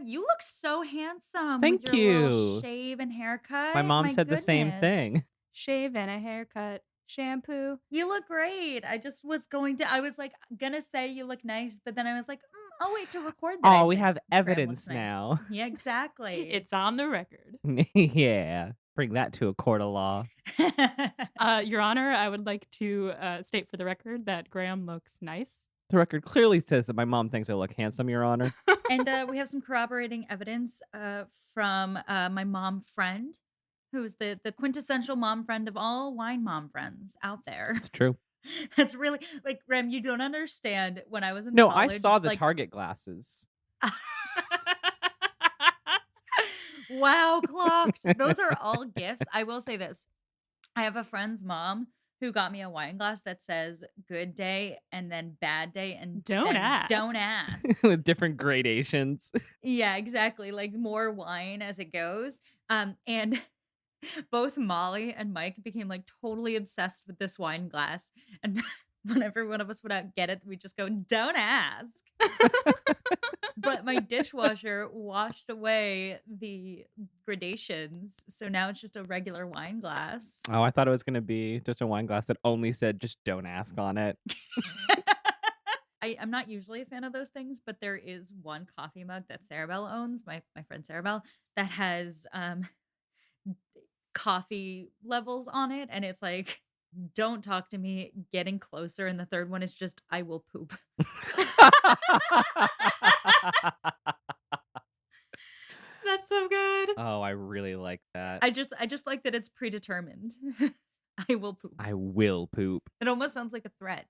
you look so handsome with Thank your little you. shave and My haircut. mom My said the same goodness. thing. Shave and a haircut, shampoo. You look great. I was like gonna say you look nice, but then I was like, I'll wait to record that I Oh, we say have Graham looks evidence nice. now. Yeah, exactly. It's on the record. Yeah. Bring that to a court of law. Your Honor, I would like to state for the record that Graham looks nice. The record clearly says that my mom thinks I look handsome, Your Honor. And we have some corroborating evidence from my mom friend, who's the quintessential mom friend of all wine mom friends out there. It's true. That's really like Graham. You don't understand. When I was in No, I college, saw the like Target glasses. wow, clocked. Those are all gifts. I will say this. I have a friend's mom who got me a wine glass that says good day and then bad day and Don't then ask. don't ask. With different gradations. Yeah, exactly. Like more wine as it goes. And both Molly and Mike became like totally obsessed with this wine glass. And whenever one of us would out get it, we just go, don't ask. But my dishwasher washed away the gradations. So now it's just a regular wine glass. Oh, I thought it was gonna be just a wine glass that only said just don't ask on it. I'm not usually a fan of those things, but there is one coffee mug that Sarabelle owns, my friend Sarabelle, that has coffee levels on it. And it's like, don't talk to me, getting closer. And the third one is just, I will poop. That's so good. Oh, I really like that. I just like that it's predetermined. I will poop. I will poop. It almost sounds like a threat.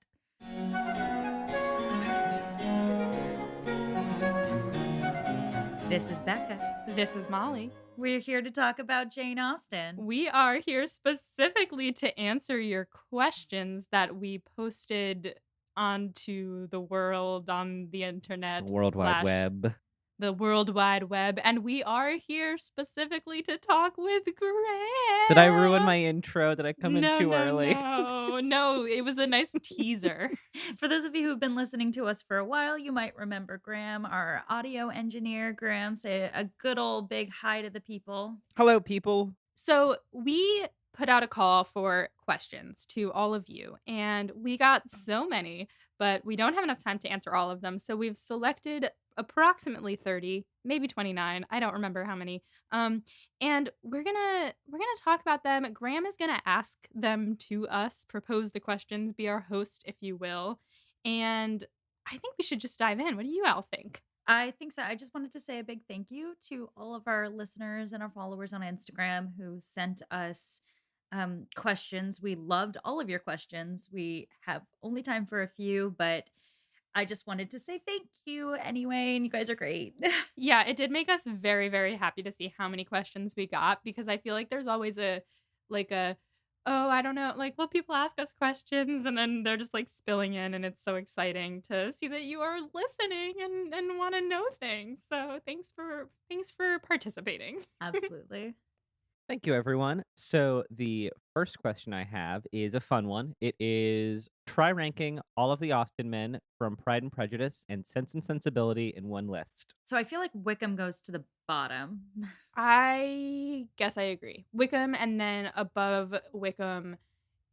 This is Becca. This is Molly. We're here to talk about Jane Austen. We are here specifically to answer your questions that we posted onto the world on the internet. The World Wide Web. The World Wide Web. And we are here specifically to talk with Graham. Did I ruin my intro? Did I come in too early? No, it was a nice teaser. For those of you who've been listening to us for a while, you might remember Graham, our audio engineer. Graham, say a good old big hi to the people. Hello, people. So we put out a call for questions to all of you, and we got so many, but we don't have enough time to answer all of them. So we've selected approximately 30, maybe 29. I don't remember how many. And we're gonna talk about them. Graham is gonna ask them to us, propose the questions, be our host, if you will. And I think we should just dive in. What do you all think? I think so. I just wanted to say a big thank you to all of our listeners and our followers on Instagram who sent us questions. We loved all of your questions. We have only time for a few, but I just wanted to say thank you anyway. And you guys are great. Yeah, it did make us very, very happy to see how many questions we got because I feel like there's always oh, I don't know, like, well, people ask us questions and then they're just like spilling in, and it's so exciting to see that you are listening and want to know things. So thanks for participating. Absolutely. Thank you, everyone. So the first question I have is a fun one. It is try ranking all of the Austen men from Pride and Prejudice and Sense and Sensibility in one list. So I feel like Wickham goes to the bottom. I guess I agree. Wickham, and then above Wickham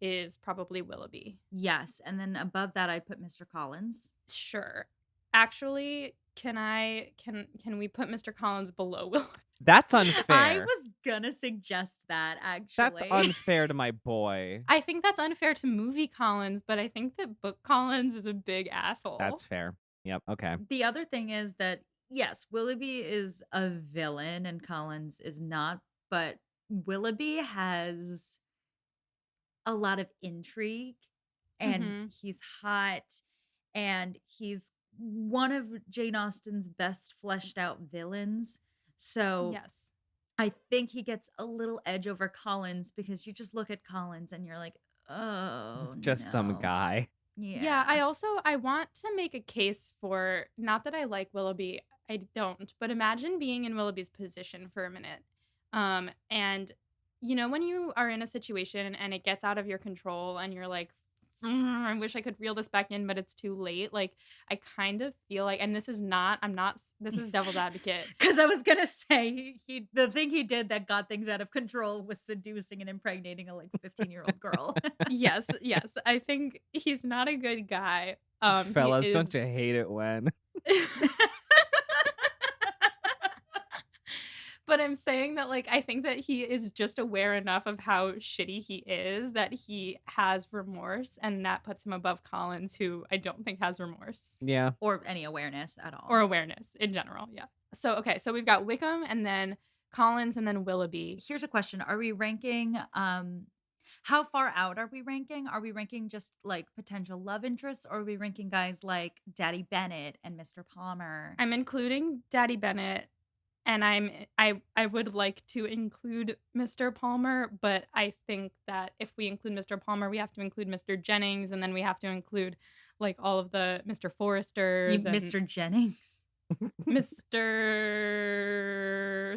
is probably Willoughby. Yes. And then above that, I'd put Mr. Collins. Sure. Actually, can we put Mr. Collins below Willoughby? That's unfair. I was gonna suggest that actually. That's unfair to my boy. I think that's unfair to movie Collins, but I think that book Collins is a big asshole. That's fair. Yep. Okay. The other thing is that, yes, Willoughby is a villain and Collins is not, but Willoughby has a lot of intrigue and he's hot and he's one of Jane Austen's best fleshed out villains. So yes, I think he gets a little edge over Collins because you just look at Collins and you're like, oh, It's just some no. guy. Yeah, I want to make a case for, not that I like Willoughby, I don't, but imagine being in Willoughby's position for a minute. And you know, when you are in a situation and it gets out of your control and you're like I wish I could reel this back in, but it's too late. Like, I kind of feel like, and this is not, I'm not, this is devil's advocate. Because I was gonna say he the thing he did that got things out of control was seducing and impregnating a like 15-year-old girl. Yes, yes. I think he's not a good guy. He Fellas, don't is you hate it when? But I'm saying that, like, I think that he is just aware enough of how shitty he is that he has remorse, and that puts him above Collins, who I don't think has remorse Yeah. Or any awareness at or all. awareness in general, yeah. So, okay, so we've got Wickham and then Collins and then Willoughby. Here's a question. Are we ranking how far out are we ranking? Are we ranking just like potential love interests or are we ranking guys like Daddy Bennett and Mr. Palmer? I'm including Daddy Bennett, and I would like to include Mr. Palmer, but I think that if we include Mr. Palmer, we have to include Mr. Jennings, and then we have to include, like, all of the Mr. Forresters and Mr. Jennings. Mr.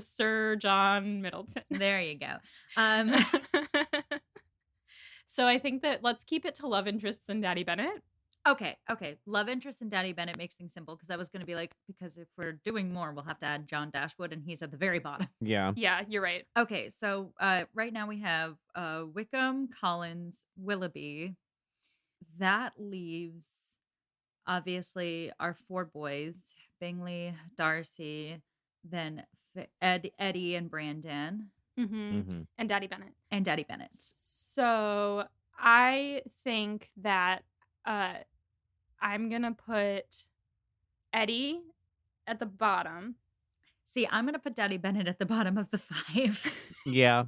Sir John Middleton. There you go. So I think that let's keep it to love interests and Daddy Bennett. Okay. Love interest and Daddy Bennett makes things simple because I was going to be like, because if we're doing more, we'll have to add John Dashwood and he's at the very bottom. Yeah. Yeah, you're right. Okay, so right now we have Wickham, Collins, Willoughby. That leaves obviously our four boys: Bingley, Darcy, then Eddie, and Brandon, Mhm. Mhm. And Daddy Bennett. and Daddy Bennett. So I think that uh, I'm gonna put Eddie at the bottom. See, I'm gonna put Daddy Bennett at the bottom of the five. Yeah,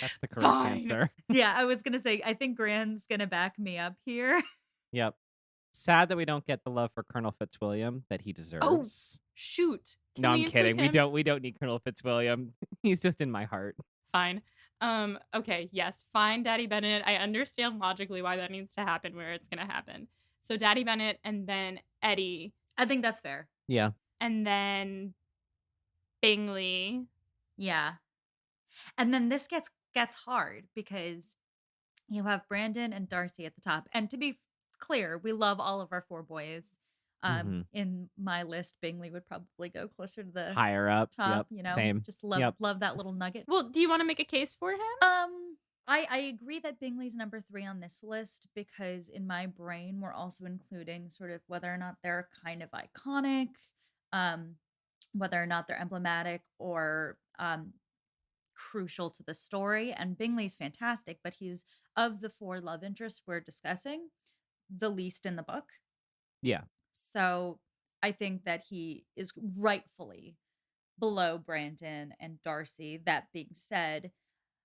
that's the correct Fine. answer. Yeah, I was gonna say I think Graham's gonna back me up here. Yep. Sad that we don't get the love for Colonel Fitzwilliam that he Oh, deserves. shoot. No, Can we I'm include kidding. We him? don't need Colonel Fitzwilliam. He's just in my heart. Fine. Okay, yes, fine, Daddy Bennett. I understand logically why that needs to happen where it's gonna happen. So Daddy Bennett and then Eddie I think that's fair. Yeah. and then Bingley. Yeah. And then this gets hard because you have Brandon and Darcy at the top. And to be clear, we love all of our four boys. Mhm. In my list, Bingley would probably go closer to the Higher up. top, Yep. you know. Same. Just love Yep. love that little nugget. Well, do you wanna make a case for him? I agree that Bingley's number 3 on this list because in my brain we're also including sort of whether or not they're kind of iconic, um, whether or not they're emblematic or crucial to the story. And Bingley's fantastic, but he's of the 4 love interests we're discussing, the least in the book. Yeah. So I think that he is rightfully below Brandon and Darcy. That being said,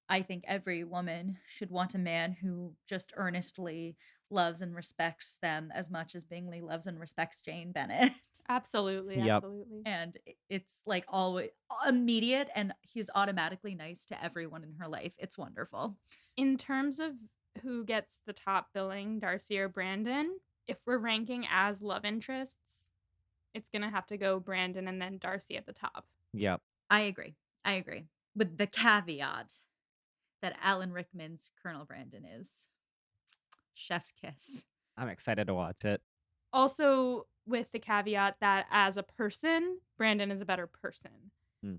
I think every woman should want a man who just earnestly loves and respects them as much as Bingley loves and respects Jane Bennet. Absolutely, Yep. absolutely. And it's like always immediate, and he's automatically nice to everyone in her life. It's wonderful. In terms of who gets the top billing, Darcy or Brandon, if we're ranking as love interests, it's gonna have to go Brandon and then Darcy at the top. Yep. I agree. I agree. With the caveat that Alan Rickman's Colonel Brandon is chef's kiss. I'm excited to watch it. Also, with the caveat that as a person, Brandon is a better person. Hmm.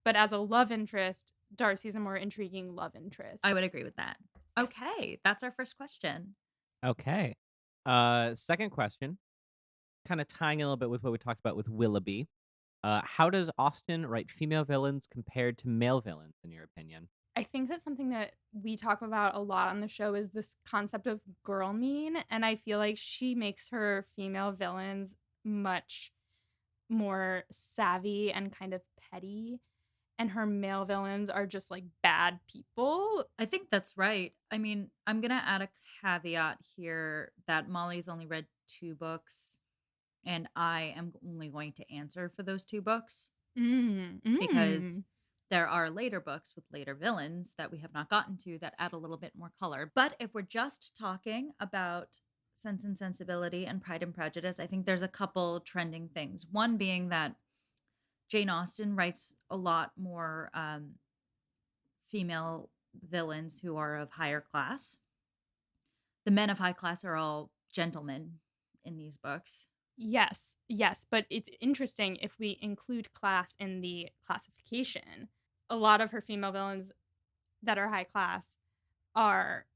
But as a love interest, Darcy's a more intriguing love interest. I would agree with that. Okay, that's our first question. Okay. Second question, kind of tying in a little bit with what we talked about with Willoughby. How does Austen write female villains compared to male villains, in your opinion? I think that something that we talk about a lot on the show is this concept of girl mean, and I feel like she makes her female villains much more savvy and kind of petty, and her male villains are just like bad people. I think that's right. I mean, I'm going to add a caveat here that Molly's only read 2 books and I am only going to answer for those 2 books because Mm. there are later books with later villains that we have not gotten to that add a little bit more color. But if we're just talking about Sense and Sensibility and Pride and Prejudice, I think there's a couple trending things. One being that Jane Austen writes a lot more female villains who are of higher class. The men of high class are all gentlemen in these books. Yes, yes, but it's interesting if we include class in the classification. A lot of her female villains that are high class are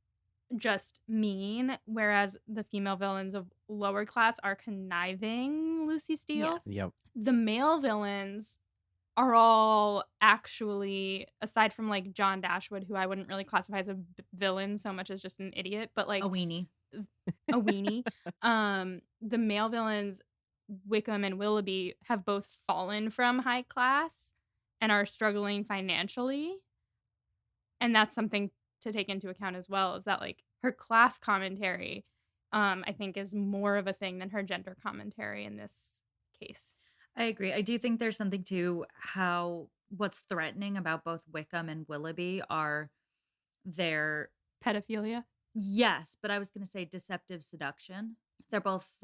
just mean, whereas the female villains of lower class are conniving, Lucy Steele. Yes. Yep. The male villains are all actually, aside from, like, John Dashwood, who I wouldn't really classify as a villain so much as just an idiot, but, A like, weenie. a weenie. The male villains, Wickham and Willoughby, have both fallen from high class and are struggling financially, and that's something to take into account as well, is that, like, her class commentary, I think is more of a thing than her gender commentary in this case. I agree. I do think there's something to how what's threatening about both Wickham and Willoughby are their Pedophilia? yes, but I was gonna say deceptive seduction. They're both,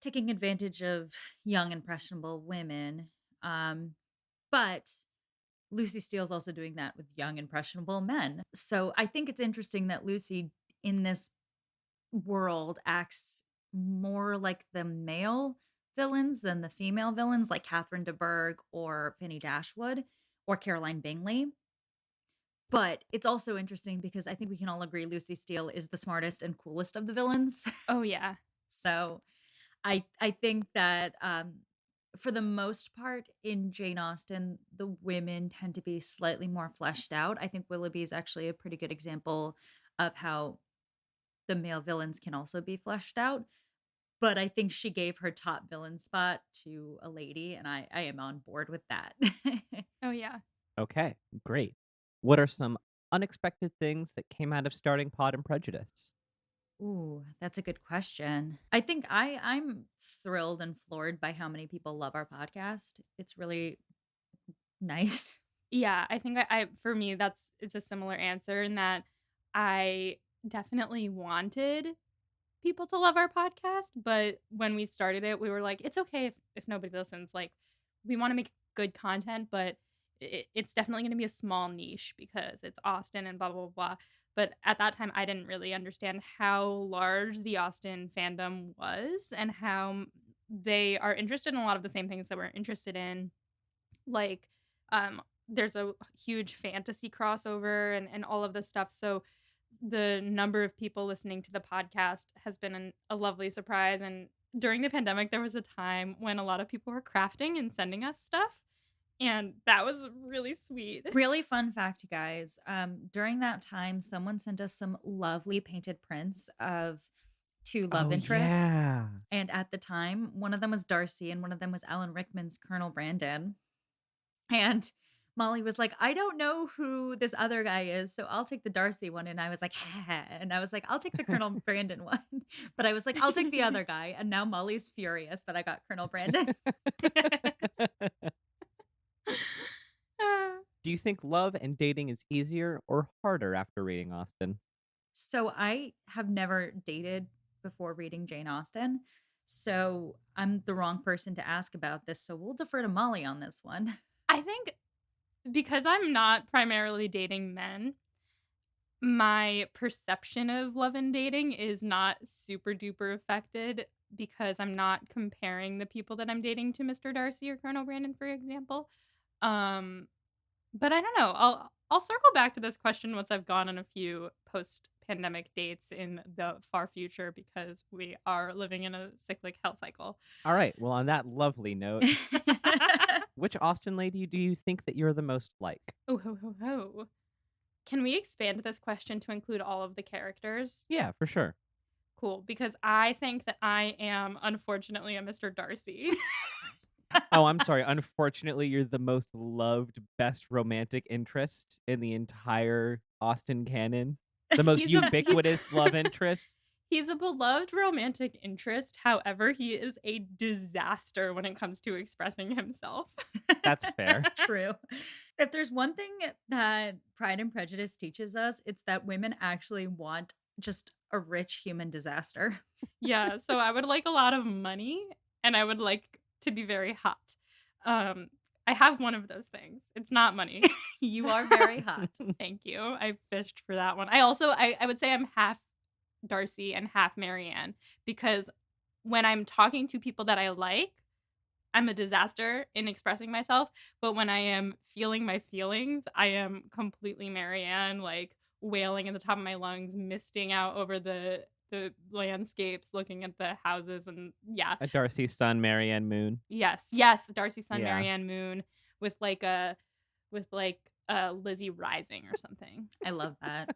taking advantage of young, impressionable women, but Lucy Steele's also doing that with young, impressionable men. So I think it's interesting that Lucy in this world acts more like the male villains than the female villains, like Catherine de Bourgh or Penny Dashwood or Caroline Bingley. But it's also interesting because I think we can all agree Lucy Steele is the smartest and coolest of the villains. Oh, yeah. So I think that for the most part in Jane Austen, the women tend to be slightly more fleshed out. I think Willoughby is actually a pretty good example of how the male villains can also be fleshed out. But I think she gave her top villain spot to a lady, and I am on board with that. Oh, yeah. Okay, great. What are some unexpected things that came out of starting Pod and Prejudice? Ooh, that's a good question. I think I'm thrilled and floored by how many people love our podcast. It's really nice. Yeah, I think I for me, it's a similar answer in that I definitely wanted people to love our podcast, but when we started it, we were like, "It's okay if nobody listens." Like, we wanna make good content, but it's definitely gonna be a small niche because it's Austen and blah, blah, blah, blah. But at that time, I didn't really understand how large the Austen fandom was and how they are interested in a lot of the same things that we're interested in. Like, there's a huge fantasy crossover and all of this stuff, so the number of people listening to the podcast has been a lovely surprise, and during the pandemic, there was a time when a lot of people were crafting and sending us stuff, and that was really sweet. Really fun fact, you guys. During that time, someone sent us some lovely painted prints of two love Oh, interests. yeah. And at the time, one of them was Darcy and one of them was Alan Rickman's Colonel Brandon. And Molly was like, I don't know who this other guy is, so I'll take the Darcy one. And I was like, and I was like, I'll take the Colonel Brandon one. But I was like, I'll take the other guy. And now Molly's furious that I got Colonel Brandon. Do you think love and dating is easier or harder after reading Austen? So I have never dated before reading Jane Austen. So I'm the wrong person to ask about this. So we'll defer to Molly on this one. I think because I'm not primarily dating men, my perception of love and dating is not super duper affected because I'm not comparing the people that I'm dating to Mr. Darcy or Colonel Brandon, for example. Um, but I don't know. I'll circle back to this question once I've gone on a few post-pandemic dates in the far future because we are living in a cyclic health cycle. All right. Well, on that lovely note, which Austen lady do you think that you're the most like? Oh ho ho ho. Can we expand this question to include all of the characters? Yeah, for sure. Cool, because I think that I am unfortunately a Mr. Darcy. Oh, I'm sorry. Unfortunately, you're the most loved, best romantic interest in the entire Austen canon. The most He's a ubiquitous love interest. he's a beloved romantic interest, however, he is a disaster when it comes to expressing himself. That's fair. That's true. If there's one thing that Pride and Prejudice teaches us, it's that women actually want just a rich human disaster. Yeah, so I would like a lot of money, and I would like to be very hot. Um, I have one of those things. It's not money. You are very hot. Thank you. I fished for that one. I also I would say I'm half Darcy and half Marianne, because when I'm talking to people that I like, I'm a disaster in expressing myself, but when I am feeling my feelings, I am completely Marianne, like, wailing at the top of my lungs, misting out over the landscapes, looking at the houses, and yeah. A Darcy's son, Marianne Moon. Yes, yes, Darcy's son, Yeah, Marianne Moon, with, Lizzie Rising or something. I love that.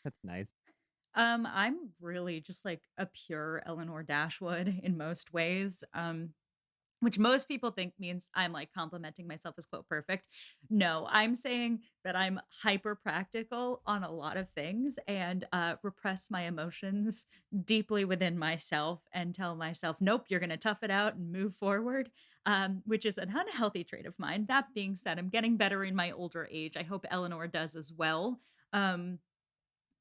that's nice. I'm really just like a pure Eleanor Dashwood in most ways. Which most people think means I'm like complimenting myself as quote perfect. No, I'm saying that I'm hyper practical on a lot of things and repress my emotions deeply within myself and tell myself, nope, you're going to tough it out and move forward, which is an unhealthy trait of mine. That being said, I'm getting better in my older age. I hope Eleanor does as well. Um,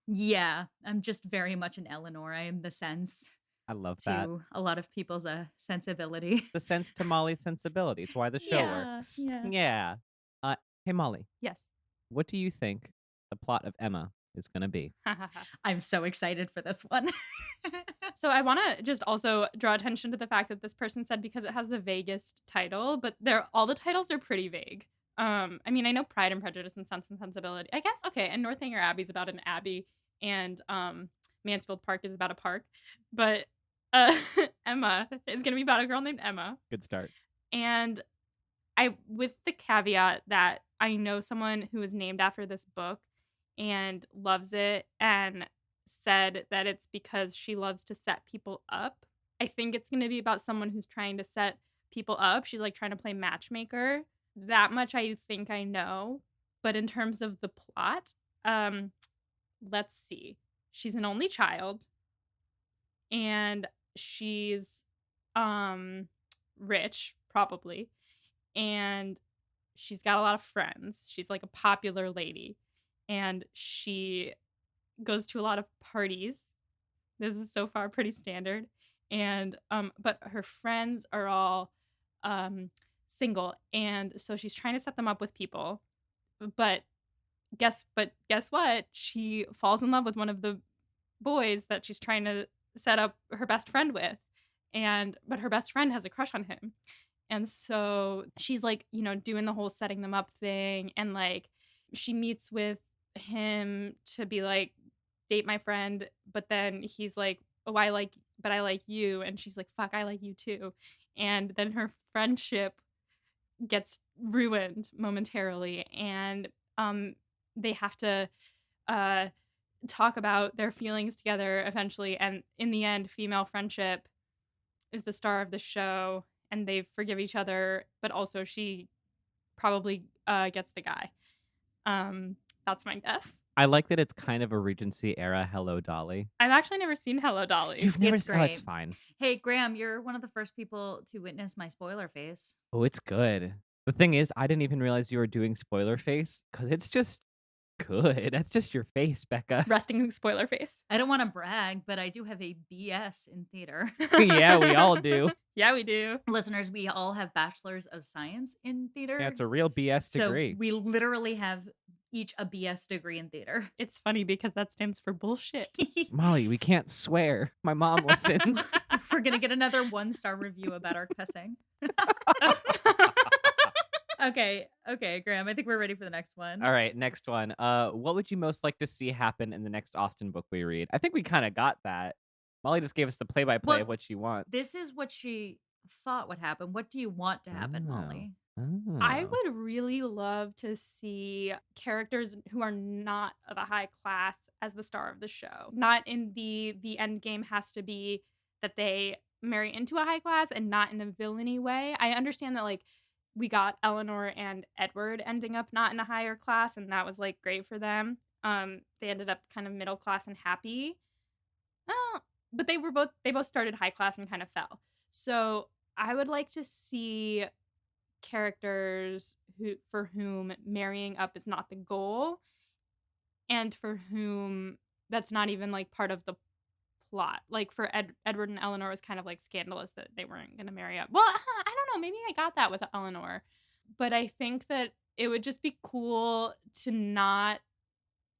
yeah, I'm just very much an Eleanor. I am the sense I love that. to a lot of people's sensibility. The sense to Molly's sensibility. It's why the show Yeah, works. yeah. Yeah. Hey, Molly, Yes. what do you think the plot of Emma is going to be? I'm so excited for this one. So I wanna just also draw attention to the fact that this person said because it has the vaguest title, but all the titles are pretty vague. I mean, I know Pride and Prejudice and Sense and Sensibility. I guess okay, and Northanger Abbey is about an abbey, and Mansfield Park is about a park, but uh, Emma is gonna be about a girl named Emma, Good start. and with the caveat that I know someone who is named after this book and loves it and said that it's because she loves to set people up. I think it's going to be about someone who's trying to set people up. She's like trying to play matchmaker. That much I think I know. But in terms of the plot, um let's see. She's an only child and she's um rich probably, and she's got a lot of friends. She's like a popular lady, and she goes to a lot of parties. This is so far pretty standard. And but her friends are all um single, and so she's trying to set them up with people. But guess what? She falls in love with one of the boys that she's trying to set up her best friend with. And but her best friend has a crush on him. And so she's like, doing the whole setting them up thing. And like, she meets with him to be like, date my friend. But then he's like, oh, but I like you. And she's like, fuck, I like you too. And then her friendship gets ruined momentarily. And they have to uh, talk about their feelings together eventually. And in the end, female friendship is the star of the show, and they forgive each other, but also she probably gets the guy. That's my guess. I like that it's kind of a Regency era Hello Dolly. I've actually never seen Hello Dolly. You've never It's seen. Oh, it's great. fine. Hey, Graham, you're one of the first people to witness my spoiler face. Oh, it's good. The thing is, I didn't even realize you were doing spoiler face because it's just good. That's just your face, Becca. Resting spoiler face. I don't want to brag, but I do have a BS in theater. Yeah, we all do. Yeah, we do. Listeners, we all have bachelors of science in theater. Yeah, it's a real BS so degree. we literally have each a BS degree in theater. It's funny because that stands for bullshit. Molly, we can't swear. My mom listens. We're gonna get another 1-star review about our cussing. Okay, Graham. I think we're ready for the next one. All right, next one. What would you most like to see happen in the next Austen book we read? I think we kind of got that. Molly just gave us the play-by-play Well, of what she wants. This is what she thought would happen. What do you want to happen, Molly? I Oh. would really love to see characters who are not of a high class as the star of the show. Not in the end game has to be that they marry into a high class, and not in a villainy way. I understand that like we got Eleanor and Edward ending up not in a higher class, and that was like great for them. They ended up kind of middle class and happy. Well, but they both started high class and kind of fell. So I would like to see characters for whom marrying up is not the goal, and for whom that's not even like part of the plot. Like for Edward and Eleanor was kind of like scandalous that they weren't going to marry up. Well, I don't know, maybe I got that with Eleanor, but I think that it would just be cool to not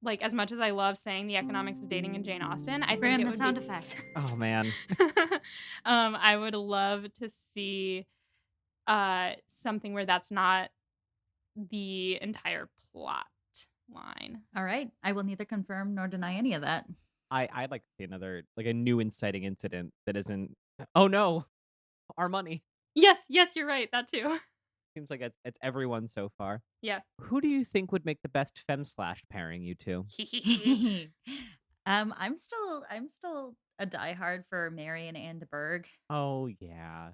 like, as much as I love saying The Economics of Dating in Jane Austen, I think Graham, it the would be sound effect. Oh man. I would love to see, something where that's not the entire plot line. All right. I will neither confirm nor deny any of that. I'd like to see another like a new inciting incident that isn't oh no, our money. Yes, yes, you're right, that too. Seems like it's everyone so far. Yeah. Who do you think would make the best fem slash pairing, you two? I'm still a diehard for Mary and Anne de Berg. Oh yeah.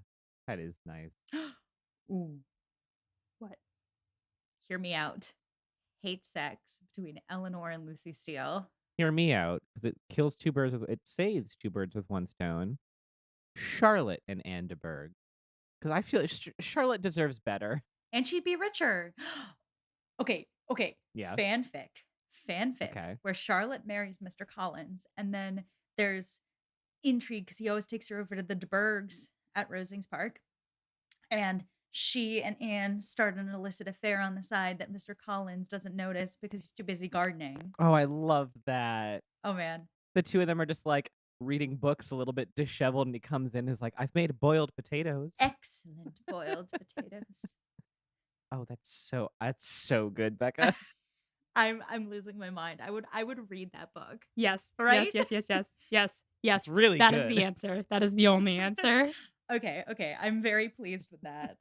That is nice. Ooh, What? hear me out. Hate sex between Eleanor and Lucy Steele. Hear me out, because it saves two birds with one stone. Charlotte and Anne de Berg. Because I feel Charlotte deserves better. And she'd be richer. Okay. Yeah. Fanfic, Okay. where Charlotte marries Mr. Collins, and then there's intrigue because he always takes her over to the de Bergs at Rosings Park. And she and Anne start an illicit affair on the side that Mr. Collins doesn't notice because he's too busy gardening. Oh, I love that. Oh man. The two of them are just like reading books a little bit disheveled, and he comes in and is like, I've made boiled potatoes. Excellent boiled potatoes. Oh, that's so good, Becca. I'm losing my mind. I would read that book. Yes. Right? Yes. It's really That good. is the answer. That is the only answer. Okay. I'm very pleased with that.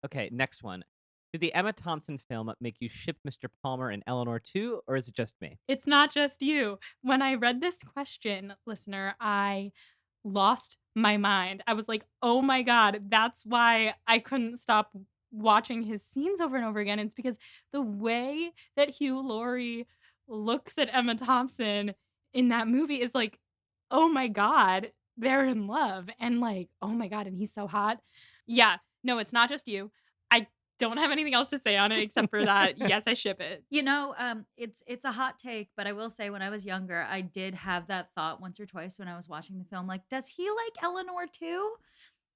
Okay, next one. Did the Emma Thompson film make you ship Mr. Palmer and Eleanor too, or is it just me? It's not just you. When I read this question, listener, I lost my mind. I was like, "Oh my god, that's why I couldn't stop watching his scenes over and over again." It's because the way that Hugh Laurie looks at Emma Thompson in that movie is like, "Oh my god, they're in love." And like, "Oh my god, and he's so hot." Yeah, no, it's not just you. I don't have anything else to say on it except for that, yes, I ship it. It's a hot take, but I will say when I was younger, I did have that thought once or twice when I was watching the film, like, does he like Eleanor too?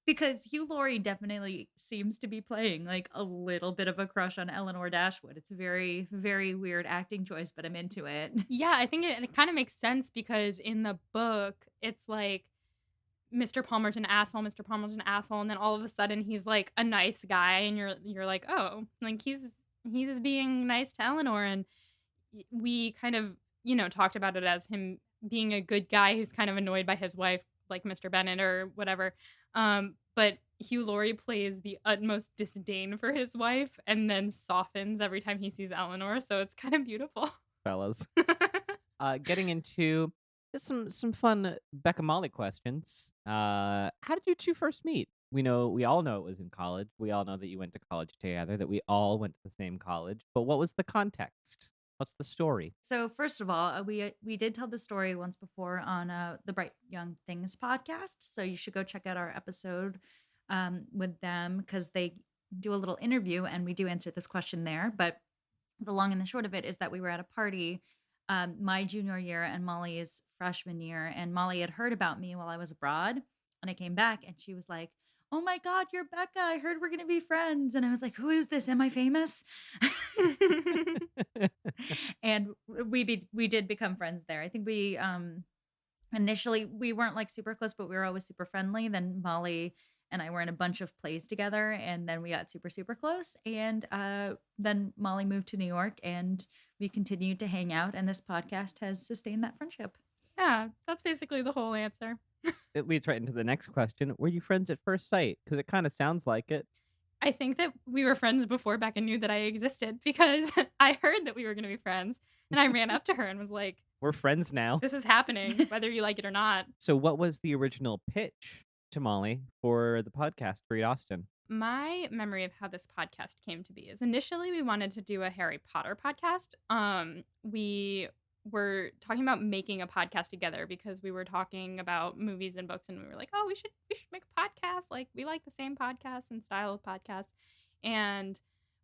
Because Hugh Laurie definitely seems to be playing like a little bit of a crush on Eleanor Dashwood. It's a very, very weird acting choice, but I'm into it. Yeah, I think it kind of makes sense because in the book, it's like Mr. Palmer's an asshole, Mr. Palmer's an asshole, and then all of a sudden he's like a nice guy, and you're like, oh, like he's being nice to Eleanor, and we kind of talked about it as him being a good guy who's kind of annoyed by his wife, like Mr. Bennett or whatever. But Hugh Laurie plays the utmost disdain for his wife, and then softens every time he sees Eleanor, so it's kind of beautiful. Fellas. Getting into just some fun Becca Molly questions. How did you two first meet? We all know it was in college. We all know that you went to college together, that we all went to the same college. But what was the context? What's the story? So first of all, we did tell the story once before on the Bright Young Things podcast. So you should go check out our episode with them because they do a little interview and we do answer this question there. But the long and the short of it is that we were at a party my junior year and Molly's freshman year, and Molly had heard about me while I was abroad, and I came back and she was like, "Oh my God, you're Becca! I heard we're gonna be friends." And I was like, "Who is this? Am I famous?" And we did become friends there. I think we initially we weren't like super close, but we were always super friendly. Then Molly and I were in a bunch of plays together, and then we got super super close. And then Molly moved to New York, and we continued to hang out. And this podcast has sustained that friendship. Yeah, that's basically the whole answer. It leads right into the next question. Were you friends at first sight? Because it kind of sounds like it. I think that we were friends before Becca knew that I existed because I heard that we were going to be friends, and I ran up to her and was like, We're friends now. "This is happening, whether you like it or not." So, what was the original pitch to Molly for the podcast Read Austin? My memory of how this podcast came to be is initially we wanted to do a Harry Potter podcast. We were talking about making a podcast together because we were talking about movies and books, and we were like, "Oh, we should make a podcast. Like we like the same podcast and style of podcast." And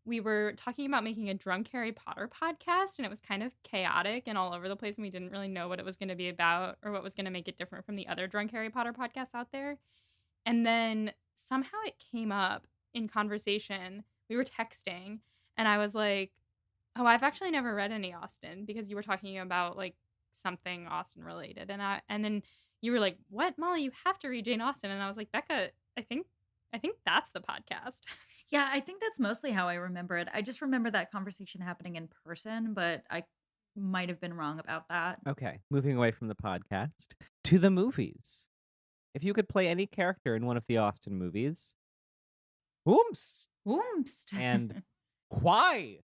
we were talking about making a drunk Harry Potter podcast, and it was kind of chaotic and all over the place, and we didn't really know what it was going to be about or what was going to make it different from the other drunk Harry Potter podcasts out there. And then somehow it came up in conversation. We were texting, and I was like, Oh, I've actually never read any Austen because you were talking about, like, something Austen related, and then you were like, "What, Molly? You have to read Jane Austen," and I was like, "Becca, I think that's the podcast." Yeah, I think that's mostly how I remember it. I just remember that conversation happening in person, but I might have been wrong about that. Okay, moving away from the podcast to the movies. If you could play any character in one of the Austen movies, whomst Whoomst. and why?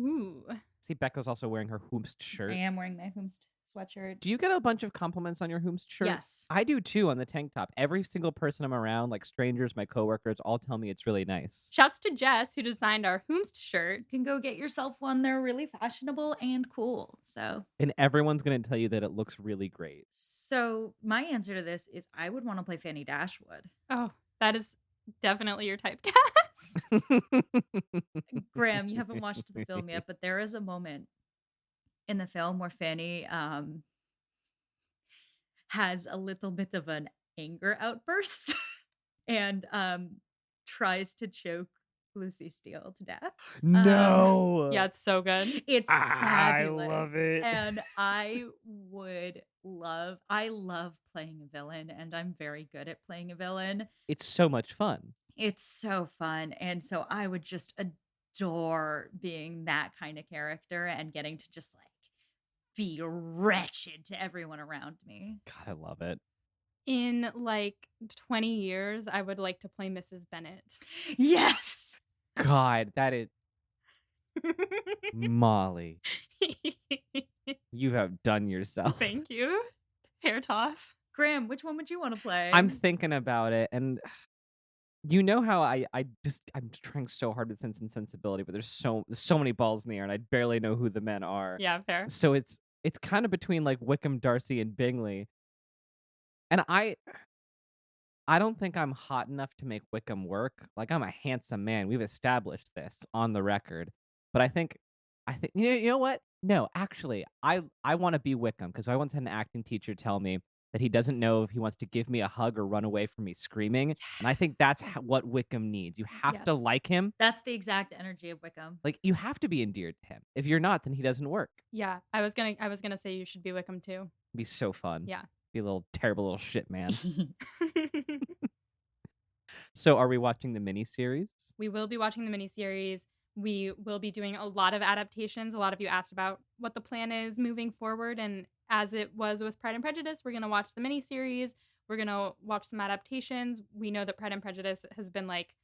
Ooh. See, Becca's also wearing her whomst I shirt. am wearing my Whomst sweatshirt. Do you get a bunch of compliments on your whomst shirt? Yes. I do too on the tank top. Every single person I'm around, like strangers, my coworkers, all tell me it's really nice. Shouts to Jess who designed our Whomst shirt. You can go get yourself one. They're really fashionable and cool. And everyone's going to tell you that it looks really great. So my answer to this is I would want to play Fanny Dashwood. Oh, that is definitely your typecast. Graham, you haven't watched the film yet, but there is a moment in the film where Fanny has a little bit of an anger outburst and tries to choke Lucy Steele to death. No. Yeah, it's so good. It's I fabulous. love it. And I love playing a villain, and I'm very good at playing a villain. It's so much fun. It's so fun. And so I would just adore being that kind of character and getting to just like be wretched to everyone around me. God, I love it. In like 20 years, I would like to play Mrs. Bennet. Yes. God, that is Molly. You have done yourself. Thank you. Hair toss. Graham, which one would you want to play? I'm thinking about it, and you know how I'm trying so hard with Sense and Sensibility, but there's so many balls in the air, and I barely know who the men are. Yeah, fair. So it's kind of between like Wickham, Darcy, and Bingley, and I don't think I'm hot enough to make Wickham work. Like, I'm a handsome man. We've established this on the record. But I think you know what? No, actually, I want to be Wickham because I once had an acting teacher tell me that he doesn't know if he wants to give me a hug or run away from me screaming. And I think that's what Wickham needs. You have to Yes. like him. That's the exact energy of Wickham. Like, you have to be endeared to him. If you're not, then he doesn't work. Yeah, I was gonna say you should be Wickham too. It'd be so fun. Yeah. Be a little terrible little shit man. So, are we watching the miniseries? We will be watching the miniseries. We will be doing a lot of adaptations. A lot of you asked about what the plan is moving forward. And as it was with Pride and Prejudice, we're going to watch the miniseries. We're going to watch some adaptations. We know that Pride and Prejudice has been like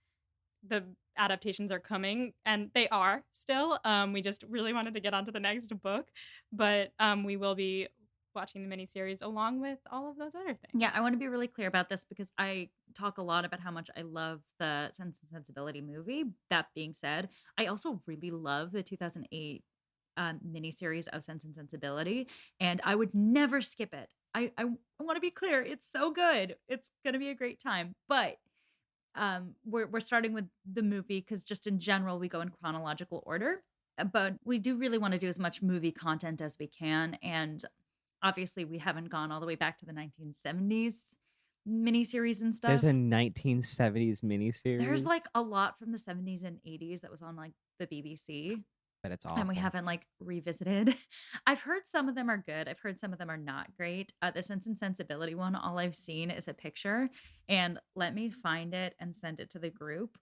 the adaptations are coming, and they are still. We just really wanted to get onto the next book. But we will be watching the miniseries along with all of those other things. Yeah, I want to be really clear about this because I talk a lot about how much I love the Sense and Sensibility movie. That being said, I also really love the 2008 miniseries of Sense and Sensibility, and I would never skip it. I want to be clear; it's so good. It's gonna be a great time. But we're starting with the movie because just in general we go in chronological order. But we do really want to do as much movie content as we can, and obviously, we haven't gone all the way back to the 1970s miniseries and There's stuff. a 1970s miniseries. There's, like, a lot from the 70s and 80s that was on, like, the BBC, But it's awful. and we haven't, like, revisited. I've heard some of them are good. I've heard some of them are not great. The Sense and Sensibility one, all I've seen is a picture, and let me find it and send it to the group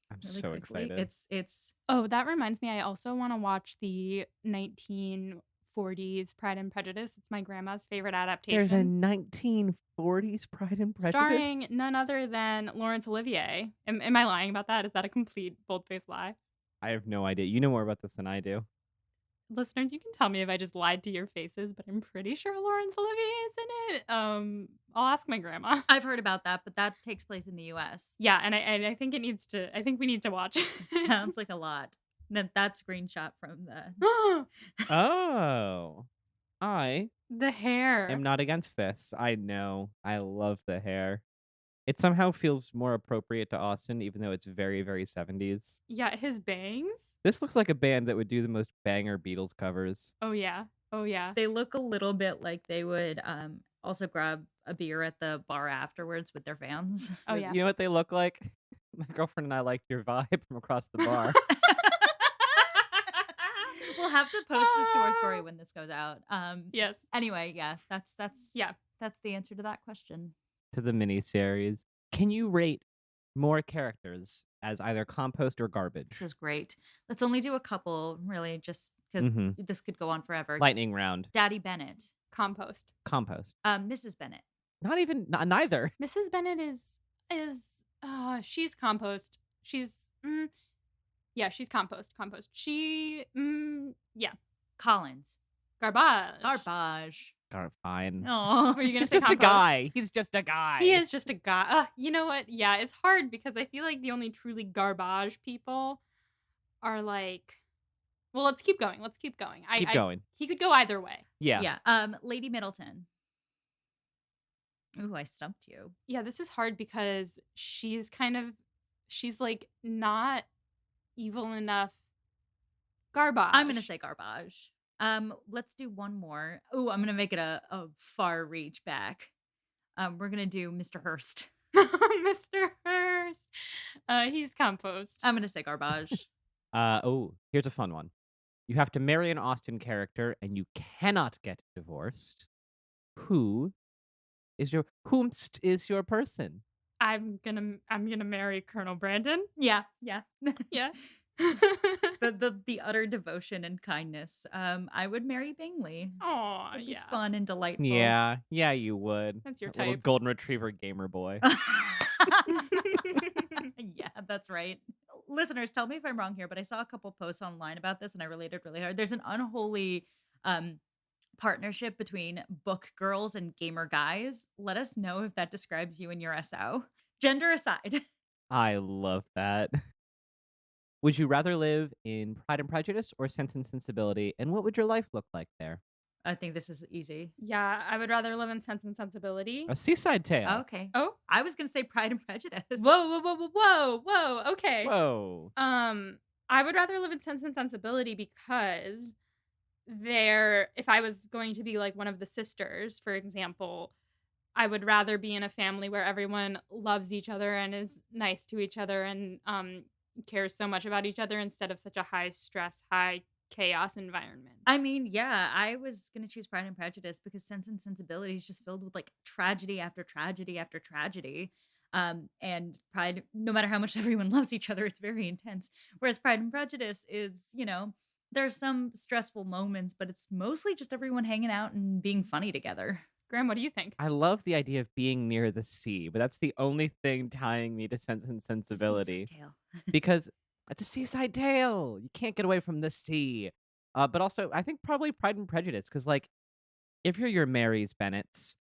I'm really so quickly. excited. It's Oh, that reminds me. I also want to watch the 1940s Pride and Prejudice. It's my grandma's favorite There's a adaptation. 1940s Pride and Prejudice. Starring none other than Laurence Olivier. Am I lying about that? Is that a complete bold-faced lie? I have no idea. You know more about this than I do. Listeners, you can tell me if I just lied to your faces, but I'm pretty sure Laurence Olivier is in it. I'll ask my grandma. I've heard about that, but that takes place in the US. Yeah, and I think I think we need to watch it. It sounds like a lot. That screenshot from the Oh. I The hair. am not against this. I know. I love the hair. It somehow feels more appropriate to Austin, even though it's very, very 70s. Yeah, his bangs. This looks like a band that would do the most banger Beatles covers. Oh yeah. Oh yeah. They look a little bit like they would also grab a beer at the bar afterwards with their fans. Oh yeah. You know what they look like? My girlfriend and I liked your vibe from across the bar. We'll have to post this to our story when this goes out. Yes. Anyway, yeah, that's Yeah. that's the answer to that question. To the miniseries. Can you rate more characters as either compost or This garbage? is great. Let's only do a couple, really, just because Mm-hmm. this could go on forever. Lightning round. Daddy Bennett, Compost. Compost. Mrs. Bennett. Not even neither. Mrs. Bennett she's compost. Yeah, she's compost. Compost. Yeah, Collins. garbage. Garbage. Fine. Oh, Were you gonna He's say just a compost? guy. He's just a guy. He is just a guy. You know what? Yeah, it's hard because I feel like the only truly garbage people are like. Well, let's keep going. Let's keep going. Keep going. He could go either way. Yeah. yeah. Lady Middleton. Ooh, I stumped you. Yeah, this is hard because she's like not evil enough. Garbage. I'm gonna say garbage. Let's do one more. Ooh, I'm gonna make it a far reach back. We're gonna do Mr. Hurst. Mr. Hurst. He's compost. I'm gonna say garbage. Here's a fun one. You have to marry an Austen character and you cannot get divorced. Whomst is your person? I'm gonna marry Colonel Brandon. yeah. Yeah. The utter devotion and kindness. I would marry Bingley. Oh, It was yeah. fun and delightful. Yeah, you would. That's your That little type. golden retriever gamer boy. yeah, that's right. Listeners, tell me if I'm wrong here, but I saw a couple posts online about this and I related really hard. There's an unholy partnership between book girls and gamer guys. Let us know if that describes you and your SO. Gender aside. I love that. Would you rather live in Pride and Prejudice or Sense and Sensibility? And what would your life look like there? I think this is easy. Yeah, I would rather live in Sense and Sensibility. A seaside tale. Okay. Oh, I was going to say Pride and Prejudice. whoa. Okay. Whoa. I would rather live in Sense and Sensibility because if I was going to be like one of the sisters, for example, I would rather be in a family where everyone loves each other and is nice to each other and cares so much about each other instead of such a high stress, high chaos environment. I mean, yeah, I was going to choose Pride and Prejudice because Sense and Sensibility is just filled with like tragedy after tragedy after tragedy. And Pride, no matter how much everyone loves each other, it's very intense. Whereas Pride and Prejudice is, there's some stressful moments, but it's mostly just everyone hanging out and being funny together. Graham, what do you think? I love the idea of being near the sea, but that's the only thing tying me to Sense and It's a seaside Sensibility. tale. Because it's a seaside tale. You can't get away from the sea. But also, I think probably Pride and Prejudice, because like, if you're your Marys Bennets,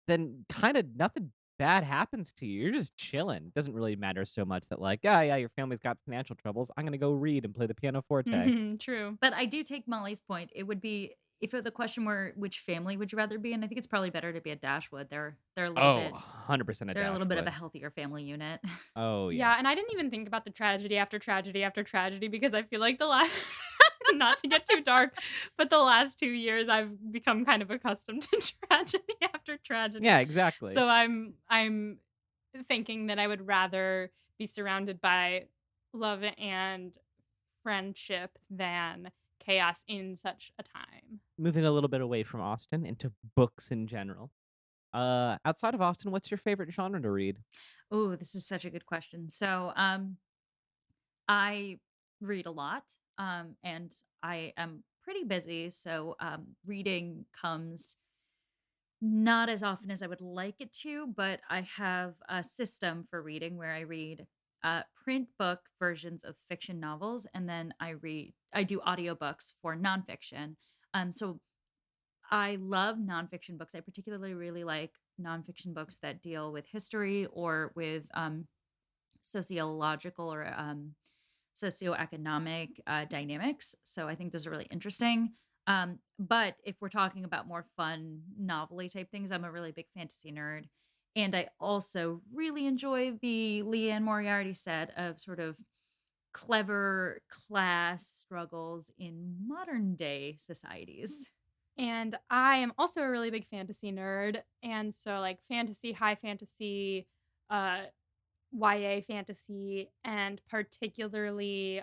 then kind of nothing bad happens to you. You're just chilling. It doesn't really matter so much that like, yeah, your family's got financial troubles. I'm gonna go read and play the pianoforte. True. But I do take Molly's point. It would be if the question were which family would you rather be in, I think it's probably better to be a Dashwood. They're a little bit 100% a they're a little bit of a Dashwood. healthier family unit. Oh Yeah, yeah. and I didn't even think about the tragedy after tragedy after tragedy because I feel like the last not to get too dark, but the last 2 years I've become kind of accustomed to tragedy after tragedy. Yeah, exactly. So I'm thinking that I would rather be surrounded by love and friendship than chaos in such a time. Moving a little bit away from Austen into books in general. Outside of Austen, what's your favorite genre to read? Oh, this is such a good question. So, I read a lot, and I am pretty busy. So, reading comes not as often as I would like it to, but I have a system for reading where I read print book versions of fiction novels, and then I do audiobooks for nonfiction. So I love nonfiction books. I particularly really like nonfiction books that deal with history or with sociological or socioeconomic dynamics. So I think those are really interesting. But if we're talking about more fun, novelty type things, I'm a really big fantasy nerd. And I also really enjoy the Leanne Moriarty set of sort of clever class struggles in modern day societies. And I am also a really big fantasy nerd. And so, like, fantasy, high fantasy, YA fantasy, and particularly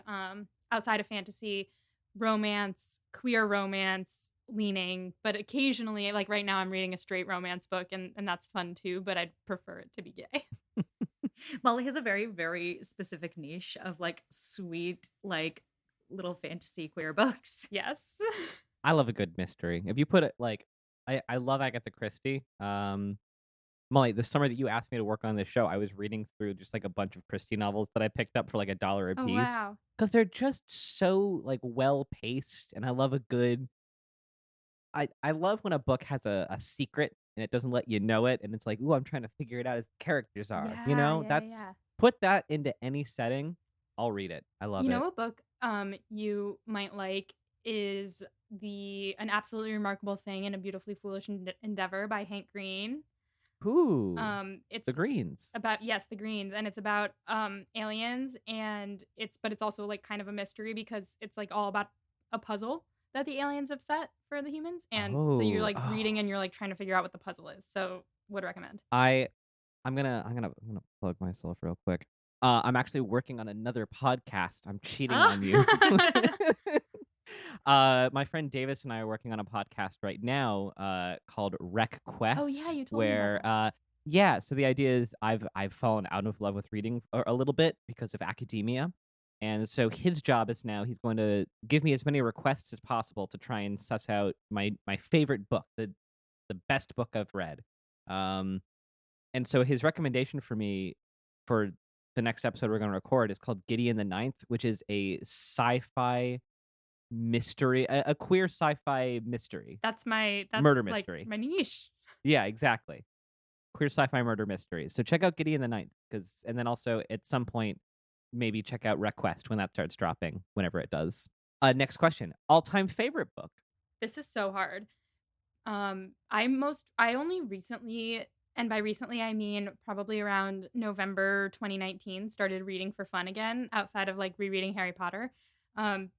outside of fantasy, romance, queer romance leaning, but occasionally, like right now, I'm reading a straight romance book, and that's fun too. But I'd prefer it to be gay. Molly has a very, very specific niche of like sweet, like little fantasy queer books. Yes. I love a good mystery. If you put it like I love Agatha Christie. Molly, the summer that you asked me to work on this show, I was reading through just like a bunch of Christie novels that I picked up for like $1 a Oh piece wow. because they're just so like well paced, and I love a good. I love when a book has a secret and it doesn't let you know it, and it's like, ooh, I'm trying to figure it out as the characters are. You Yeah, know, yeah, yeah, that's yeah. put that into any setting, I'll read it. I love You it. know, a book you might like is the An Absolutely Remarkable Thing and a Beautifully Foolish Endeavor by Hank Green. Ooh, the It's Greens. about, yes, the Greens, and it's about aliens, and it's also like kind of a mystery because it's like all about a puzzle that the aliens have set for the humans, and so you're Oh, like oh, reading and you're like trying to figure out what the puzzle is. So would recommend. I I'm gonna plug myself real quick. I'm actually working on another podcast. I'm cheating on you. Ah! My friend Davis and I are working on a podcast right now, called Rec Oh yeah, Quest, you told me about where, that. yeah. So the idea is I've fallen out of love with reading a little bit because of academia, and so his job is now he's going to give me as many requests as possible to try and suss out my favorite book, the best book I've read. Um, and so his recommendation for me for the next episode we're gonna record is called Gideon the Ninth, which is a sci-fi mystery, a queer sci-fi mystery, That's murder like mystery. my niche. Yeah, exactly. Queer sci-fi murder mystery. So check out Gideon the Ninth, because and then also at some point, maybe check out RecQuest when that starts dropping, whenever it does. Next question. All-time favorite book? This is so hard. I only recently, and by recently I mean probably around November 2019, started reading for fun again outside of like rereading Harry Potter,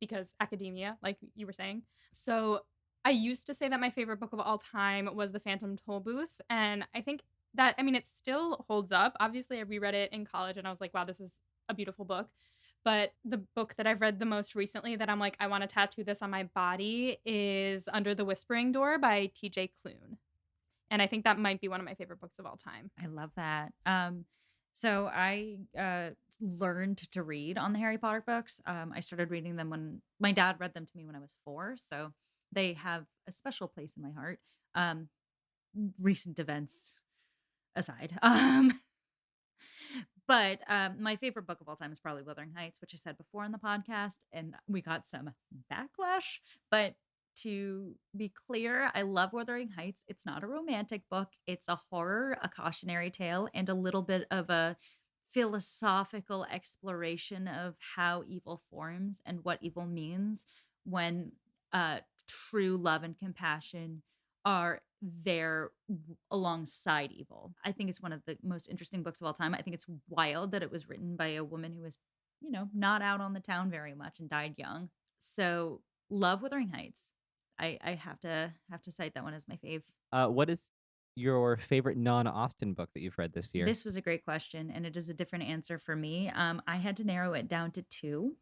because academia, like you were saying. So I used to say that my favorite book of all time was The Phantom Tollbooth, and I think that, I mean, it still holds up. Obviously, I reread it in college, and I was like, wow, this is a beautiful book. But the book that I've read the most recently that I'm like, I want to tattoo this on my body is Under the Whispering Door by TJ Klune. And I think that might be one of my favorite books of all time. I love that. So I learned to read on the Harry Potter books. I started reading them when my dad read them to me when I was 4, so they have a special place in my heart. Um, Recent events aside. But my favorite book of all time is probably Wuthering Heights, which I said before on the podcast, and we got some backlash. But to be clear, I love Wuthering Heights. It's not a romantic book, it's a horror, a cautionary tale, and a little bit of a philosophical exploration of how evil forms and what evil means when true love and compassion are there alongside evil. I think it's one of the most interesting books of all time. I think it's wild that it was written by a woman who was, not out on the town very much and died young. So, love Wuthering Heights. I have to cite that one as my fave. What is your favorite non-Austen book that you've read this year? This was a great question, and it is a different answer for me. I had to narrow it down to 2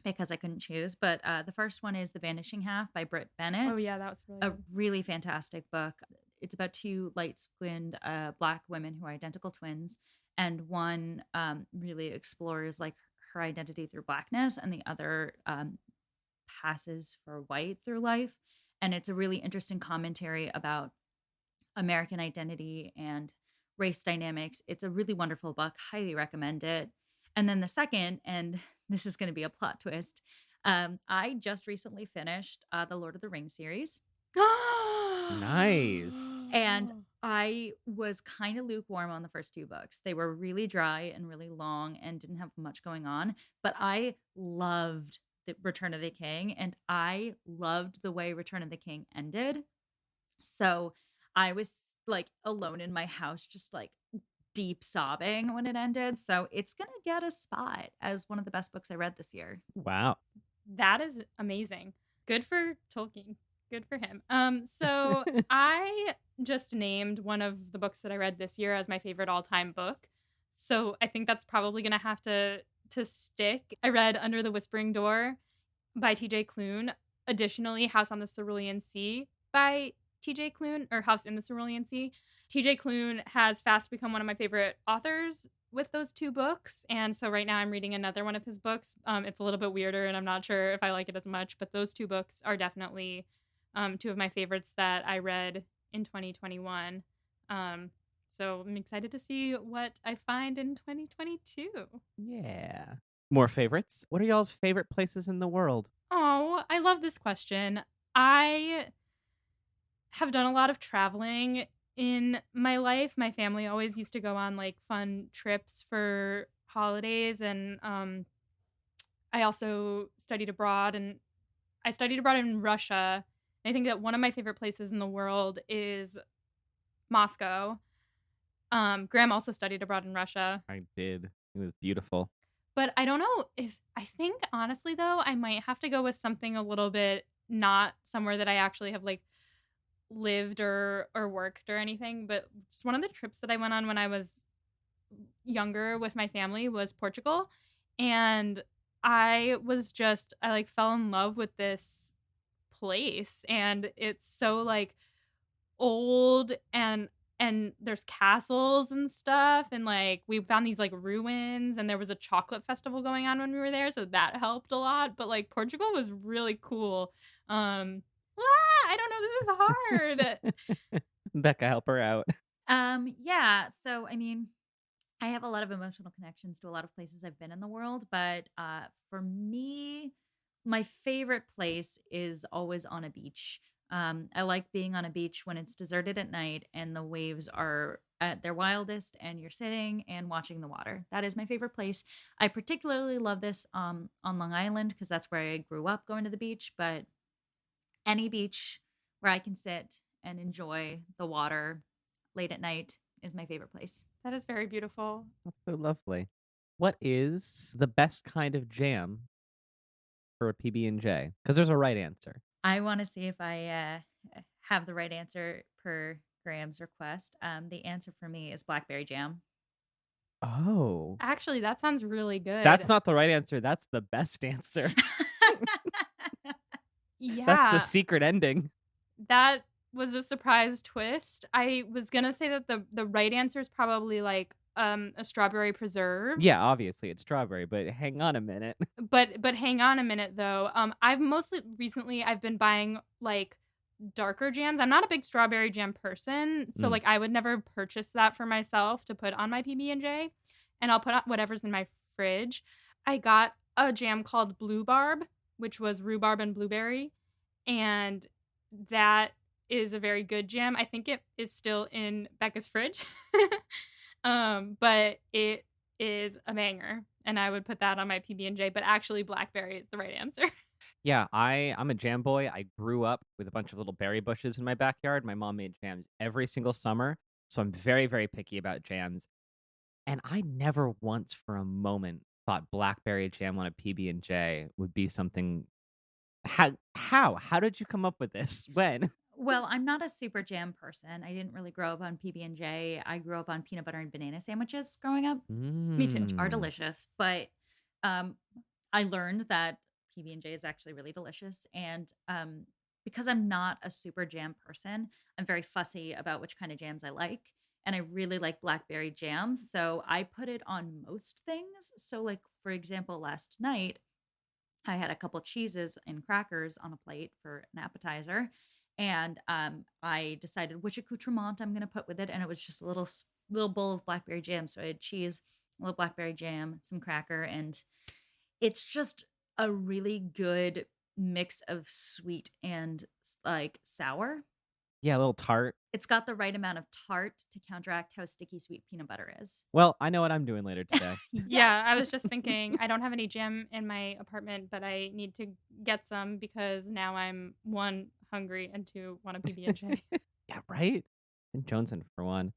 because I couldn't choose, but, the first one is The Vanishing Half by Britt Oh Bennett. yeah, that was really A good. really fantastic book. It's about 2 light-skinned, Black women who are identical twins, and one, really explores, like, her identity through Blackness, and the other, passes for white through life, and it's a really interesting commentary about American identity and race dynamics. It's a really wonderful book, highly recommend it. And then the second, and this is gonna be a plot twist, I just recently finished, the Lord of the Rings series. Nice. And I was kinda lukewarm on the first 2 books. They were really dry and really long and didn't have much going on, but I loved the Return of the King, and I loved the way Return of the King ended. So, I was, like, alone in my house just, like, deep sobbing when it ended, so it's gonna get a spot as one of the best books I read this year. Wow. That is amazing. Good for Tolkien. Good for him. So I just named one of the books that I read this year as my favorite all-time book. So I think that's probably gonna have to stick. I read Under the Whispering Door. by TJ Klune. Additionally, House on the Cerulean Sea by TJ Klune, or House in the Cerulean Sea. TJ Klune has fast become one of my favorite authors with those 2 books, and so right now I'm reading another one of his books. It's a little bit weirder, and I'm not sure if I like it as much, but those 2 books are definitely, 2 of my favorites that I read in 2021. Um, so I'm excited to see what I find in 2022. Yeah. More favorites? What are y'all's favorite places in the world? Oh, I love this question. I have done a lot of traveling in my life. My family always used to go on, like, fun trips for holidays, and, I also studied abroad, and I studied abroad in Russia. I think that one of my favorite places in the world is Moscow. Graham also studied abroad in Russia, I did. It was beautiful. but I don't know if I think honestly, though, I might have to go with something a little bit not somewhere that I actually have, like, lived or worked or anything, but just one of the trips that I went on when I was younger with my family was Portugal, and I, like, fell in love with this place, and it's so, like, old, and there's castles and stuff, and, like, we found these, like, ruins, and there was a chocolate festival going on when we were there, so that helped a lot, but, like, Portugal was really cool. I don't know, this is hard. Becca, help her out. Yeah, so I mean, I have a lot of emotional connections to a lot of places I've been in the world, but for me, my favorite place is always on a beach. I like being on a beach when it's deserted at night and the waves are at their wildest, and you're sitting and watching the water. That is my favorite place. I particularly love this on Long Island because that's where I grew up going to the beach. But any beach where I can sit and enjoy the water late at night is my favorite place. That is very beautiful. That's so lovely. What is the best kind of jam for a PB&J? Because there's a right answer. I wanna see if I, have the right answer per Graham's request. The answer for me is blackberry jam. Oh. Actually, that sounds really That's good. not the right answer, that's the best answer. That's the Yeah, secret ending. that was a surprise twist. I was gonna say that the right answer is probably, like, a strawberry preserve, Yeah, obviously, it's strawberry, but hang on a minute. but hang on a minute, though. I've mostly recently, I've been buying, like, darker jams. I'm not a big strawberry jam person, so, Mm. like, I would never purchase that for myself to put on my PB&J, and I'll put on whatever's in my fridge. I got a jam called Bluebarb, which was rhubarb and blueberry, and that is a very good jam. I think it is still in Becca's fridge. But it is a banger, and I would put that on my PB&J, but actually blackberry is the right answer. Yeah, I'm a jam boy. I grew up with a bunch of little berry bushes in my backyard. My mom made jams every single summer, so I'm very, very picky about jams, and I never once for a moment thought blackberry jam on a PB&J would be something. How did you come up with this? When? Well, I'm not a super jam person. I didn't really grow up on PB&J. I grew up on peanut butter and banana sandwiches growing up, Me too. which are Mm. delicious, but, um, I learned that PB&J is actually really delicious, and, because I'm not a super jam person, I'm very fussy about which kind of jams I like, and I really like blackberry jams, so I put it on most things. So, like, for example, last night I had a couple cheeses and crackers on a plate for an appetizer, and, I decided which accoutrement I'm gonna put with it, and it was just a little bowl of blackberry jam. So I had cheese, a little blackberry jam, some cracker, and it's just a really good mix of sweet and like, sour. Yeah, a little tart. It's got the right amount of tart to counteract how sticky sweet peanut butter is. Well, I know what I'm doing later today. Yeah, I Yes. was just thinking, I don't have any jam in my apartment, but I need to get some because now I'm 1, hungry, and 2, want a PB&J. Yeah, right? And Johnson for one.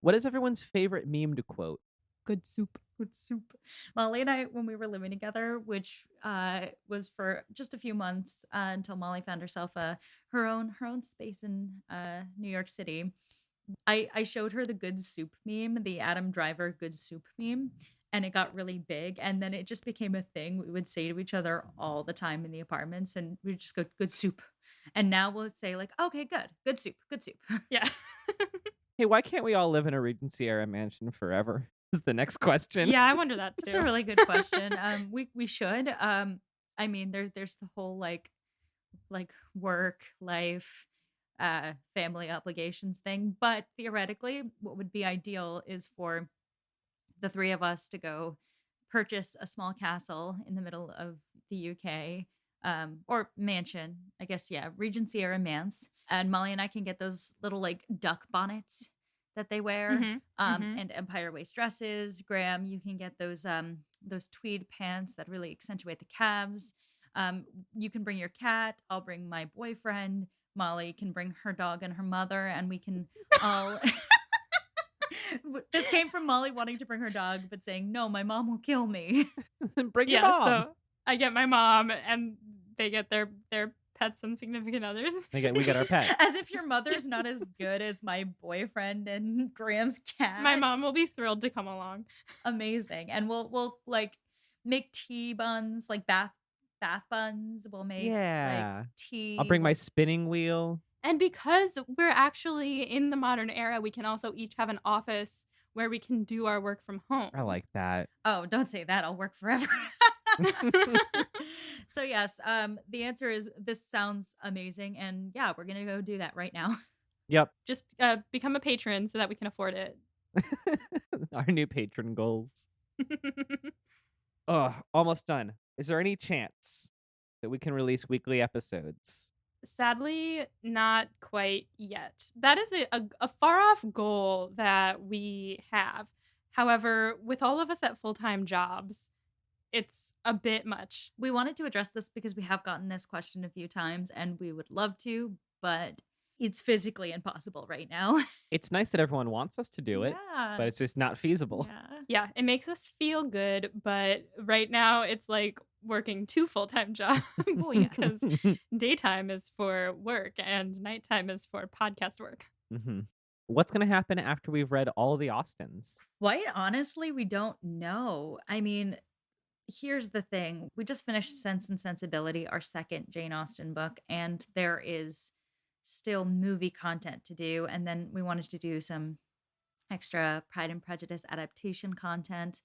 What is everyone's favorite meme to quote? Good soup. Good soup. Molly and I, when we were living together, which was for just a few months until Molly found herself her own space in New York City. I showed her the good soup meme, the Adam Driver good soup meme, and it got really big, and then it just became a thing we would say to each other all the time in the apartments, and we'd just go, "Good soup." And now we'll say like, "Okay, good. Good soup. Good soup." Yeah. Hey, why can't we all live in a Regency era mansion forever? Is the next question. Yeah, I wonder that That's a too. really good question. We should. I mean, there's the whole like work, life, family obligations thing. But theoretically, what would be ideal is for the three of us to go purchase a small castle in the middle of the UK, or mansion, I guess. Yeah, Regency era manse. And Molly and I can get those little like duck bonnets that they wear, Mhm. Mhm. and Empire waist dresses. Graham, you can get those tweed pants that really accentuate the calves. You can bring your cat. I'll bring my boyfriend. Molly can bring her dog and her mother, and we can all this came from Molly wanting to bring her dog, but saying, "No, my mom will kill me." Bring your Yeah, mom. so I get my mom and they get their pets and significant others. We get our pets. As if your mother's not as good as my boyfriend and Graham's My cat. mom will be thrilled to come along. Amazing. And we'll like make tea buns, like bath buns. We'll make like Yeah. I'll tea. bring my We'll spinning wheel. And because we're actually in the modern era, we can also each have an office where we can do our work from I home. like that. Oh, don't say that. I'll work forever. So yes, the answer is this sounds amazing, and yeah, we're gonna go do that right now. Yep. Just become a patron so that we can afford it. Our new patron goals. Oh, almost done. Is there any chance that we can release weekly episodes? Sadly, not quite yet. That is a far off goal that we have. However, with all of us at full time jobs, it's a bit much. We wanted to address this because we have gotten this question a few times, and we would love to, but it's physically impossible right now. It's nice that everyone wants us to do it, but Yeah. it's just not feasible. Yeah. Yeah, it makes us feel good, but right now it's like working two full time jobs Oh, yeah. because daytime is for work and nighttime is for podcast work. Mhm. What's gonna happen after we've read all the Austins? Quite honestly, we don't know. I mean, here's the thing. We just finished Sense and Sensibility, our second Jane Austen book, and there is still movie content to do. And then we wanted to do some extra Pride and Prejudice adaptation content.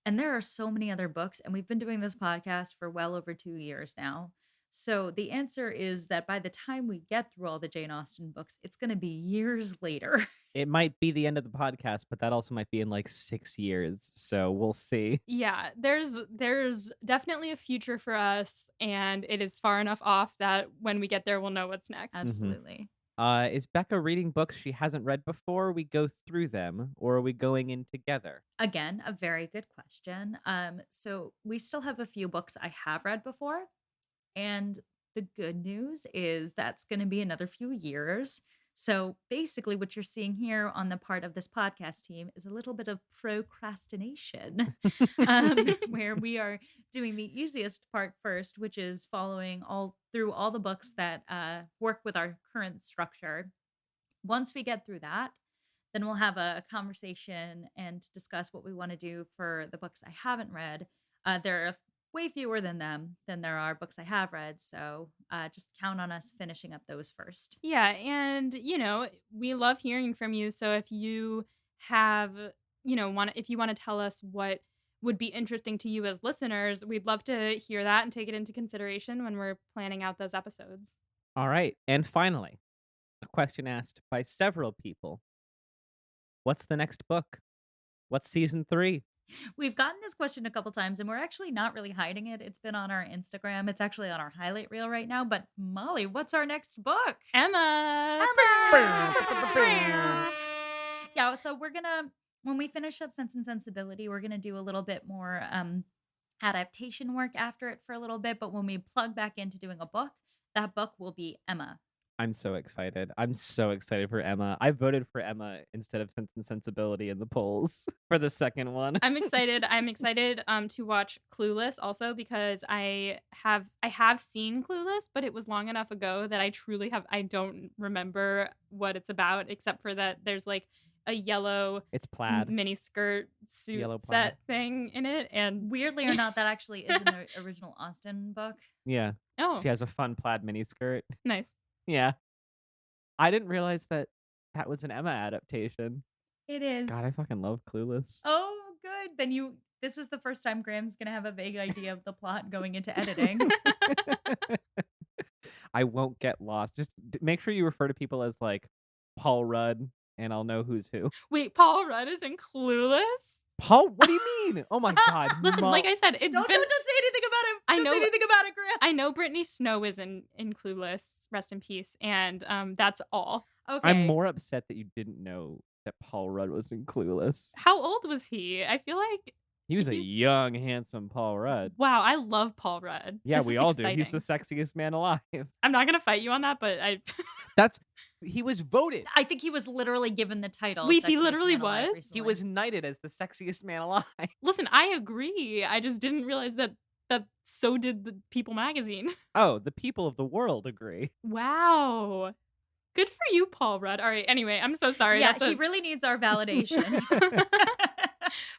And there are so many other books, and we've been doing this podcast for well over 2 years now. So the answer is that by the time we get through all the Jane Austen books, it's going to be years later. It might be the end of the podcast, but that also might be in like 6 years, so we'll see. Yeah, there's definitely a future for us and it is far enough off that when we get there we'll know what's next. Mhm. Absolutely. Is Becca reading books she hasn't read before? We go through them, or are we going in together? Again, a very good question. So we still have a few books I have read before. And the good news is that's going to be another few years. So basically, what you're seeing here on the part of this podcast team is a little bit of procrastination, where we are doing the easiest part first, which is following all through all the books that work with our current structure. Once we get through that, then we'll have a conversation and discuss what we want to do for the books I haven't read. There are way fewer than there are books I have read, so just count on us finishing up those first. Yeah, and we love hearing from you. So if you have, want if you want to tell us what would be interesting to you as listeners, we'd love to hear that and take it into consideration when we're planning out those episodes. All right, and finally, a question asked by several people. What's the next book? What's season 3? We've gotten this question a couple times, and we're actually not really hiding it. It's been on our Instagram. It's actually on our highlight reel right now. But Molly, what's our next book? Emma. Emma! Yeah, so we're gonna when we finish up Sense and Sensibility, we're gonna do a little bit more adaptation work after it for a little bit. But when we plug back into doing a book, that book will be Emma. I'm so excited. I'm so excited for Emma. I voted for Emma instead of Sense and Sensibility in the polls for the second one. I'm excited. I'm excited to watch Clueless also because I have seen Clueless, but it was long enough ago that I don't remember what it's about except for that there's like a yellow It's plaid. mini skirt suit Yellow plaid. set thing in it, and Weirdly or not, that actually is in the original Austen book. Yeah. oh, She has a fun plaid miniskirt. nice. Yeah. I didn't realize that that was an Emma adaptation. It God, I is. fucking love Clueless. Oh, good. This is the first time Graham's gonna have a vague idea of the plot going into editing. I won't get lost. Just make sure you refer to people as like Paul Rudd, and I'll know who's who. Wait, Paul Rudd is in Clueless? Paul, what do you mean? Oh my God, Listen, like I said, Don't say anything about him. I Don't know- say anything about it, Graham. I know Brittany Snow is in Clueless, rest in peace, and that's all. Okay. I'm more upset that you didn't know that Paul Rudd was in Clueless. How old was he? I feel like He was a He's- young, handsome Paul Rudd. wow, I love Paul Rudd. Yeah, This we is all do. He's exciting. the sexiest man alive. I'm not gonna fight you on that, but He was voted. I think he was literally given the title. Wait, he Sexiest literally Man Alive was? recently. He was knighted as the sexiest man alive. listen, I agree. I just didn't realize that so did the People magazine. Oh, the people of the world agree. Wow. Good for you, Paul Rudd. All right, anyway, I'm so sorry. Yeah, That's he really needs our validation.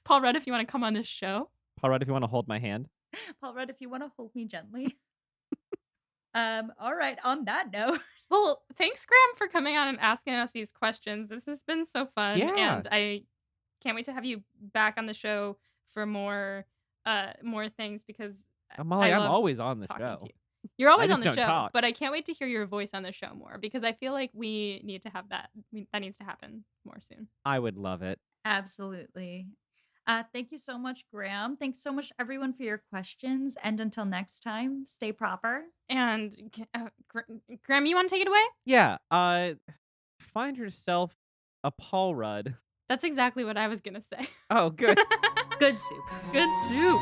Paul Rudd, if you want to come on this show. Paul Rudd, if you want to hold my hand. Paul Rudd, if you want to hold me gently. All right. On that note, Well, thanks, Graham, for coming on and asking us these questions. This has been so fun. Yeah. And I can't wait to have you back on the show for more things because Molly, I I'm love always on the talking show. to you. You're always I on just the don't show, talk. but I can't wait to hear your voice on the show more because I feel like we need to have that. That needs to happen more soon. I would love it. absolutely. Thank you so much, Graham. Thanks so much, everyone, for your questions. And until next time, stay proper. And Graham, you want to take it away? Yeah. Find yourself a Paul Rudd. That's exactly what I was gonna say. Oh, good. Good soup. Good soup.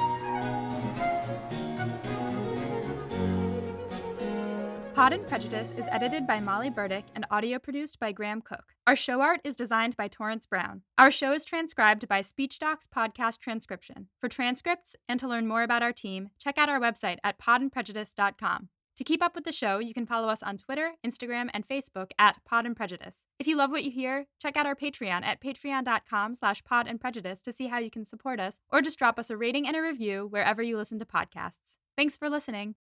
Pod and Prejudice is edited by Molly Burdick and audio produced by Graham Cook. Our show art is designed by Torrance Brown. Our show is transcribed by SpeechDocs Podcast Transcription. For transcripts and to learn more about our team, check out our website at podandprejudice.com. To keep up with the show, you can follow us on Twitter, Instagram, and Facebook at Pod and Prejudice. If you love what you hear, check out our Patreon at patreon.com/podandprejudice to see how you can support us, or just drop us a rating and a review wherever you listen to podcasts. Thanks for listening.